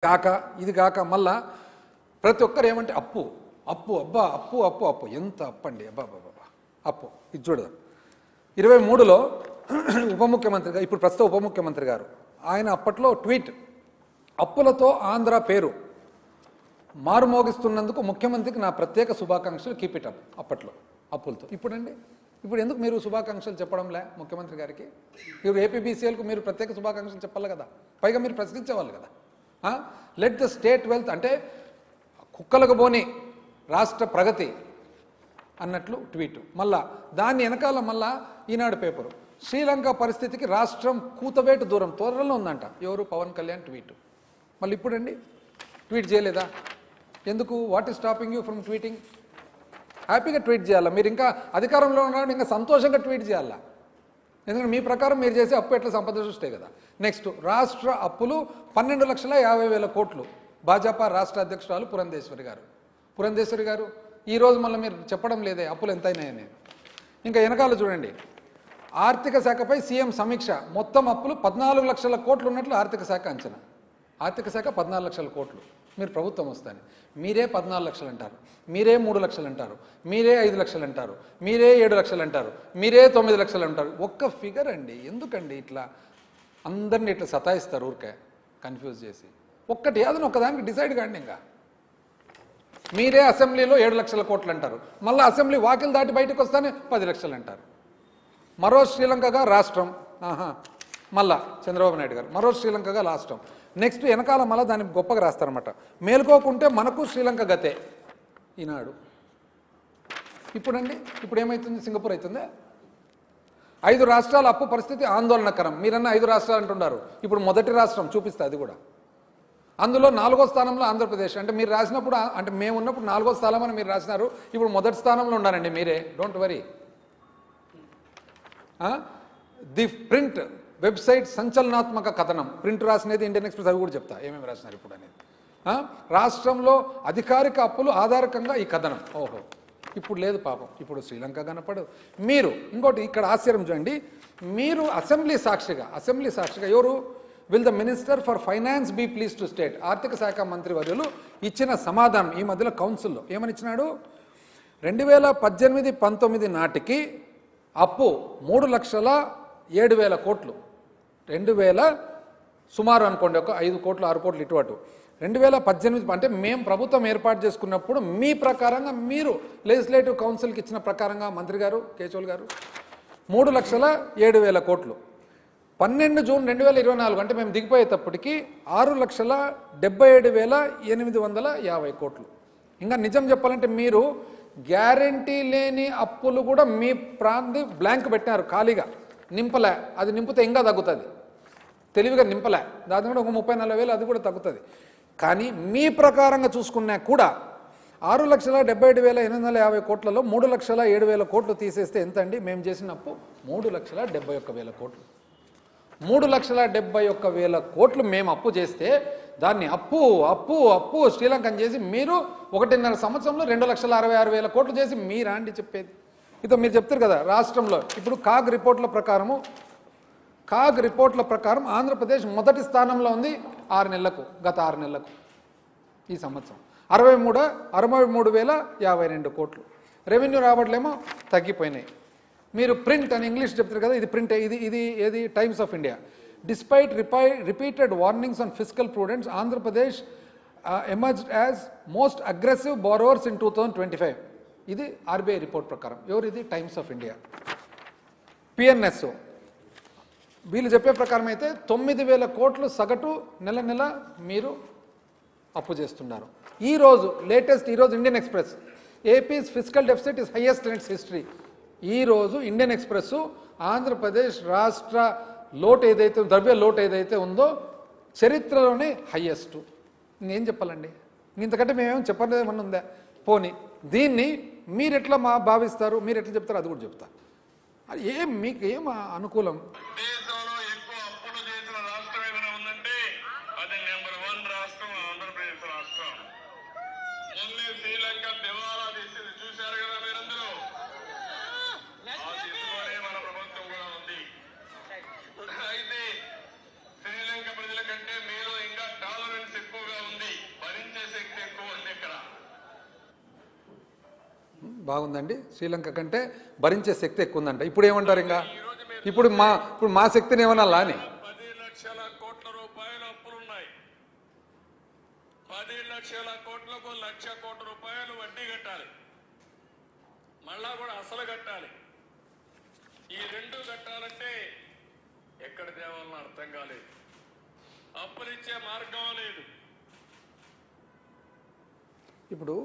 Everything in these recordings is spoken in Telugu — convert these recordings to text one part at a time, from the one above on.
కాక ఇది కాక మళ్ళా ప్రతి ఒక్కరు ఏమంటే అప్పు అప్పు అబ్బా అప్పు అప్పు అప్పు ఎంత అప్పు అండి అబ్బా అబ్బా అప్పు ఇది చూడదు 23లో ఉప ముఖ్యమంత్రిగా ఇప్పుడు ప్రస్తుత ఉప ముఖ్యమంత్రి గారు ఆయన అప్పట్లో ట్వీట్ అప్పులతో ఆంధ్ర పేరు మారుమోగిస్తున్నందుకు ముఖ్యమంత్రికి నా ప్రత్యేక శుభాకాంక్షలు కీప్ ఇట్ అప్ అప్పట్లో అప్పులతో ఇప్పుడండి ఇప్పుడు ఎందుకు మీరు శుభాకాంక్షలు చెప్పడంలే ముఖ్యమంత్రి గారికి ఇప్పుడు ఏపీబీసీఎల్కు మీరు ప్రత్యేక శుభాకాంక్షలు చెప్పాలి కదా పైగా మీరు ప్రశ్నించేవాళ్ళు కదా లెట్ ద స్టేట్ వెల్త్ అంటే కుక్కలకు పోని రాష్ట్ర ప్రగతి అన్నట్లు ట్వీట్ మళ్ళా దాన్ని వెనకాల మళ్ళా ఈనాడు పేపరు శ్రీలంక పరిస్థితికి రాష్ట్రం కూతవేటు దూరం త్వరలో ఉందంట ఎవరు పవన్ కళ్యాణ్ ట్వీట్ మళ్ళీ ఇప్పుడండి ట్వీట్ చేయలేదా ఎందుకు what is stopping you from tweeting హ్యాపీగా ట్వీట్ చేయాలా మీరు ఇంకా అధికారంలో ఉన్నాడు ఇంకా సంతోషంగా ట్వీట్ చేయాలా ఎందుకంటే మీ ప్రకారం మీరు చేసే అప్పు ఎట్లా సంపద సృష్టి కదా నెక్స్ట్ రాష్ట్ర అప్పులు 12,50,000 కోట్లు భాజపా రాష్ట్ర అధ్యక్షురాలు పురంధేశ్వరి గారు ఈరోజు మళ్ళీ మీరు చెప్పడం లేదే అప్పులు ఎంతైనాయని ఇంకా వెనకాల చూడండి ఆర్థిక శాఖపై సీఎం సమీక్ష మొత్తం అప్పులు 14 లక్షల కోట్లు ఉన్నట్లు ఆర్థిక శాఖ అంచనా ఆర్థిక శాఖ 14 లక్షల కోట్లు మీరు ప్రభుత్వం వస్తాను మీరే 14 లక్షలు అంటారు మీరే 3 లక్షలు అంటారు మీరే 5 లక్షలు అంటారు మీరే 7 లక్షలు అంటారు మీరే 9 లక్షలు అంటారు ఒక్క ఫిగర్ అండి ఎందుకండి ఇట్లా అందరినీ ఇట్లా సతాయిస్తారు ఊరికే కన్ఫ్యూజ్ చేసి ఒక్కటి ఏదైనా ఒక్కదానికి డిసైడ్ కాండి ఇంకా మీరే అసెంబ్లీలో 7 లక్షల కోట్లు అంటారు మళ్ళీ అసెంబ్లీ వాకిలు దాటి బయటకు వస్తానే 10 లక్షలు అంటారు మరో శ్రీలంకగా రాష్ట్రం మళ్ళా చంద్రబాబు నాయుడు గారు మరో శ్రీలంకగా రాష్ట్రం నెక్స్ట్ వెనకాల మళ్ళీ దాన్ని గొప్పగా రాస్తారన్నమాట మేలుకోకుంటే మనకు శ్రీలంక గతే ఈనాడు ఇప్పుడండి ఇప్పుడు ఏమవుతుంది సింగపూర్ అవుతుందే 5 రాష్ట్రాల అప్పు పరిస్థితి ఆందోళనకరం మీరన్న 5 రాష్ట్రాలు అంటున్నారు ఇప్పుడు మొదటి రాష్ట్రం చూపిస్తే అది కూడా అందులో 4వ స్థానంలో ఆంధ్రప్రదేశ్ అంటే మీరు రాసినప్పుడు అంటే మేము ఉన్నప్పుడు 4వ స్థానం అని మీరు రాసినారు ఇప్పుడు మొదటి స్థానంలో ఉన్నారండి మీరే don't worry The Print website సంచలనాత్మక కథనం ప్రింట్ రాసినది ఇండియన్ ఎక్స్ప్రెస్ అవి కూడా చెప్తా ఏమేమి రాసినారు ఇప్పుడు అనేది రాష్ట్రంలో అధికారిక అప్పులు ఆధారికంగా ఈ కథనం ఓహో ఇప్పుడు లేదు పాపం ఇప్పుడు శ్రీలంక కనపడు మీరు ఇంకోటి ఇక్కడ ఆశ్చర్యం చూడండి మీరు అసెంబ్లీ సాక్షిగా ఎవరు will the minister for finance be please to state ఆర్థిక శాఖ మంత్రి వర్యులు ఇచ్చిన సమాధానం ఈ మధ్యలో కౌన్సిల్లో ఏమని ఇచ్చినాడు 2018-19 నాటికి అప్పు 3,07,000 కోట్లు 2000 సుమారు అనుకోండి ఒక 5 కోట్లు 6 కోట్లు ఇటు 2018 అంటే మేము ప్రభుత్వం ఏర్పాటు చేసుకున్నప్పుడు మీ ప్రకారంగా మీరు లెజిస్లేటివ్ కౌన్సిల్కి ఇచ్చిన ప్రకారంగా మంత్రి గారు కేశవులు గారు 3,07,000 కోట్లు 12 జూన్ 2024 అంటే మేము దిగిపోయేటప్పటికి 6,77,850 కోట్లు ఇంకా నిజం చెప్పాలంటే మీరు గ్యారంటీ లేని అప్పులు కూడా మీ ప్రాంతి బ్లాంక్ పెట్టినారు ఖాళీగా నింపలే అది నింపితే ఇంకా తగ్గుతుంది తెలివిగా నింపలే దాని కూడా ఒక 30,000-40,000 అది కూడా తగ్గుతుంది కానీ మీ ప్రకారంగా చూసుకున్నా కూడా 6,77,850 కోట్లలో 3,07,000 కోట్లు తీసేస్తే ఎంత అండి మేము చేసిన అప్పు 3,71,000 కోట్లు 3,71,000 కోట్లు మేము అప్పు చేస్తే దాన్ని అప్పు శ్రీలంకన్ చేసి మీరు 1.5 సంవత్సరంలో 2,66,000 కోట్లు చేసి మీరా అండి చెప్పేది ఇదో మీరు చెప్తారు కదా రాష్ట్రంలో ఇప్పుడు కాగ్ రిపోర్ట్ల ప్రకారం ఆంధ్రప్రదేశ్ మొదటి స్థానంలో ఉంది 6 నెలలకు గత 6 నెలలకు ఈ సంవత్సరం 63,052 కోట్లు రెవెన్యూ రాబడులేమో తగ్గిపోయినాయి మీరు ప్రింట్ అని ఇంగ్లీష్ చెప్తారు కదా ఇది ప్రింట్ ఇది ఏది times of India despite repeated warnings on physical Prudence Andhra Pradesh emerged as most aggressive borrowers in 2025 ఇది ఆర్బీఐ రిపోర్ట్ ప్రకారం ఎవరు ఇది టైమ్స్ ఆఫ్ ఇండియా పిఎన్ఎస్ వీళ్ళు చెప్పే ప్రకారం అయితే 9,000 కోట్లు సగటు నెల మీరు అప్పు చేస్తున్నారు ఈరోజు ఈరోజు Indian express APIs physical deficit is highest in it's history ఈరోజు ఇండియన్ ఎక్స్ప్రెస్ ఆంధ్రప్రదేశ్ రాష్ట్ర లోటు ఏదైతే ద్రవ్య లోటు ఏదైతే ఉందో చరిత్రలోనే హైయెస్ట్ ఇంకేం చెప్పాలండి ఇంతకంటే మేమేం చెప్పలేదు ఏమన్నా ఉందా పోనీ దీన్ని మీరు ఎట్లా భావిస్తారు మీరు ఎట్లా చెప్తారు అది కూడా చెప్తా అది మీకు ఏం అనుకూలం శ్రీలంక ప్రజల కంటే మీలో ఇంకా టాలరెన్స్ ఎక్కువగా బాగుందండి. శ్రీలంక కంటే భరించే శక్తి ఎక్కువ ఉందంట. ఇప్పుడు ఏమంటారు ఇంకా? ఇప్పుడు మా శక్తిని ఏమన్నా లాని 10 లక్షల కోట్ల రూపాయల అప్పులున్నాయి. 10 లక్షల కోట్లకు 1,00,000 కోట్ల రూపాయలు వడ్డీ కట్టాలి, మళ్ళా కూడా అసలు కట్టాలి. ఈ రెండు కట్టాలంటే ఎక్కడ తేవాలని అర్థం కాలేదు. అప్పులిచ్చే మార్గం లేదు. ఇప్పుడు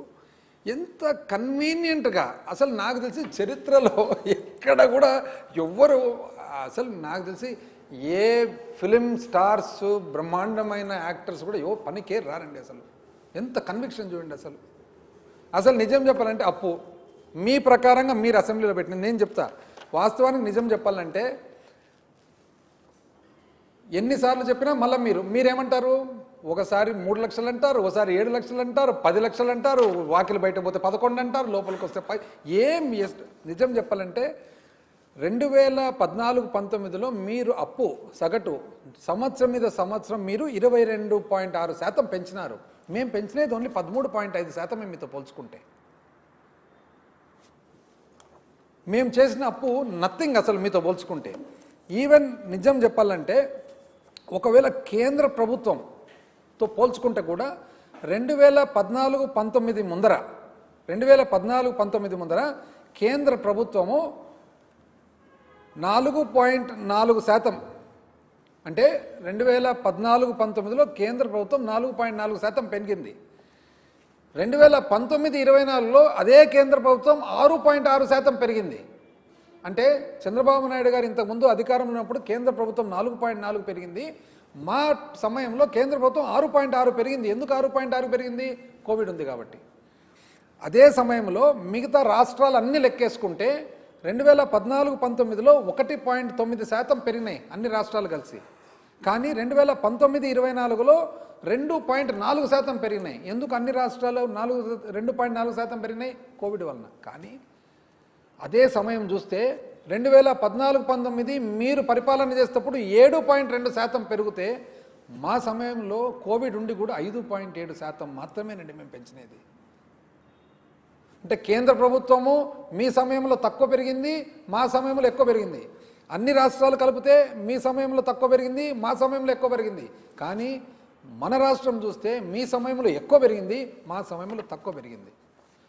ఎంత కన్వీనియంట్గా అసలు నాకు తెలిసి చరిత్రలో ఎక్కడ కూడా ఎవ్వరు అసలు నాకు తెలిసి ఏ ఫిలిం స్టార్స్ బ్రహ్మాండమైన యాక్టర్స్ కూడా పనికే రారండి. అసలు ఎంత కన్విక్షన్ చూడండి. అసలు నిజం చెప్పాలంటే అప్పు మీ ప్రకారంగా మీరు అసెంబ్లీలో పెట్టిన నేను చెప్తా, వాస్తవానికి నిజం చెప్పాలంటే ఎన్నిసార్లు చెప్పినా మళ్ళీ మీరేమంటారు? ఒకసారి 3 లక్షలు అంటారు, ఒకసారి 7 లక్షలు అంటారు, 10 లక్షలు అంటారు, వాకిలు బయట పోతే 11 అంటారు, లోపలికి వస్తే నిజం చెప్పాలంటే 2014-19లో మీరు అప్పు సగటు సంవత్సరం మీద సంవత్సరం మీరు 22.6% పెంచినారు. మేము పెంచినది ఓన్లీ 13.5% మీతో పోల్చుకుంటే. మేము చేసిన అప్పు నథింగ్ అసలు మీతో పోల్చుకుంటే. ఈవెన్ నిజం చెప్పాలంటే ఒకవేళ కేంద్ర ప్రభుత్వంతో పోల్చుకుంటే కూడా 2014-19 ముందర కేంద్ర ప్రభుత్వము 4.4%, అంటే 2014-19లో కేంద్ర ప్రభుత్వం 4.4% పెరిగింది. 2019-24లో అదే కేంద్ర ప్రభుత్వం 6.6% పెరిగింది. అంటే చంద్రబాబు నాయుడు గారు ఇంతకుముందు అధికారంలో ఉన్నప్పుడు కేంద్ర ప్రభుత్వం 4.4 పెరిగింది, మా సమయంలో కేంద్ర ప్రభుత్వం 6.6 పెరిగింది. ఎందుకు 6.6 పెరిగింది? కోవిడ్ ఉంది కాబట్టి. అదే సమయంలో మిగతా రాష్ట్రాలు అన్నీ లెక్కేసుకుంటే 2014-19లో 1.9% పెరిగినాయి అన్ని రాష్ట్రాలు కలిసి. కానీ 2019-24లో 2.4% పెరిగినాయి. ఎందుకు అన్ని రాష్ట్రాలు 2.4% పెరిగినాయి? కోవిడ్ వలన. కానీ అదే సమయం చూస్తే 2014-19 మీరు పరిపాలన చేసేటప్పుడు 7.2% పెరిగితే మా సమయంలో కోవిడ్ ఉండి కూడా 5.7% మాత్రమేనండి మేము పెంచినది. అంటే కేంద్ర ప్రభుత్వము మీ సమయంలో తక్కువ పెరిగింది, మా సమయంలో ఎక్కువ పెరిగింది. అన్ని రాష్ట్రాలు కలిపితే మీ సమయంలో తక్కువ పెరిగింది, మా సమయంలో ఎక్కువ పెరిగింది. కానీ మన రాష్ట్రం చూస్తే మీ సమయంలో ఎక్కువ పెరిగింది, మా సమయంలో తక్కువ పెరిగింది.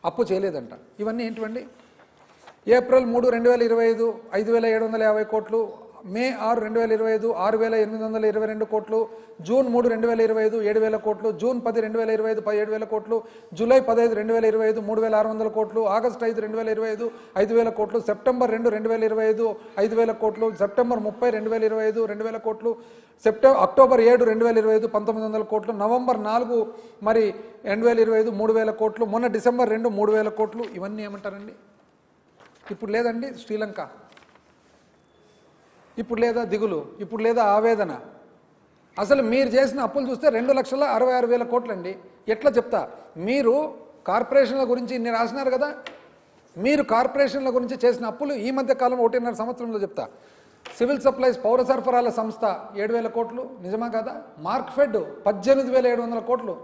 అప్పు చేయలేదంట. ఇవన్నీ ఏంటివండి? ఏప్రిల్ 3, 2025 5,750 కోట్లు, మే 6, 2025 6,822 కోట్లు, జూన్ 3, 2025 7,000 కోట్లు, జూన్ 10, 2025 17,000 కోట్లు, జూలై 15, 2025 3,600 కోట్లు, ఆగస్టు 5, 2025 5,000 కోట్లు, సెప్టెంబర్ 2, 2025 5,000 కోట్లు, సెప్టెంబర్ 30, 2025 2,000 కోట్లు, అక్టోబర్ 7, 2025 1,900 కోట్లు, నవంబర్ 4 మరి 2025 3,000 కోట్లు, మొన్న డిసెంబర్ 2 3,000 కోట్లు. ఇవన్నీ ఏమంటారండి? ఇప్పుడు లేదండి శ్రీలంక, ఇప్పుడు లేదా దిగులు, ఇప్పుడు లేదా ఆవేదన. అసలు మీరు చేసిన అప్పులు చూస్తే 2,66,000 కోట్లు అండి. ఎట్లా చెప్తా? మీరు కార్పొరేషన్ల గురించి ఇన్ని రాసినారు కదా, మీరు కార్పొరేషన్ల గురించి చేసిన అప్పులు ఈ మధ్య కాలం 1.5 సంవత్సరంలో చెప్తా. సివిల్ సప్లైస్ పౌర సరఫరాల సంస్థ 7,000 కోట్లు, నిజమా కదా? మార్క్ఫెడ్ 18,700 కోట్లు,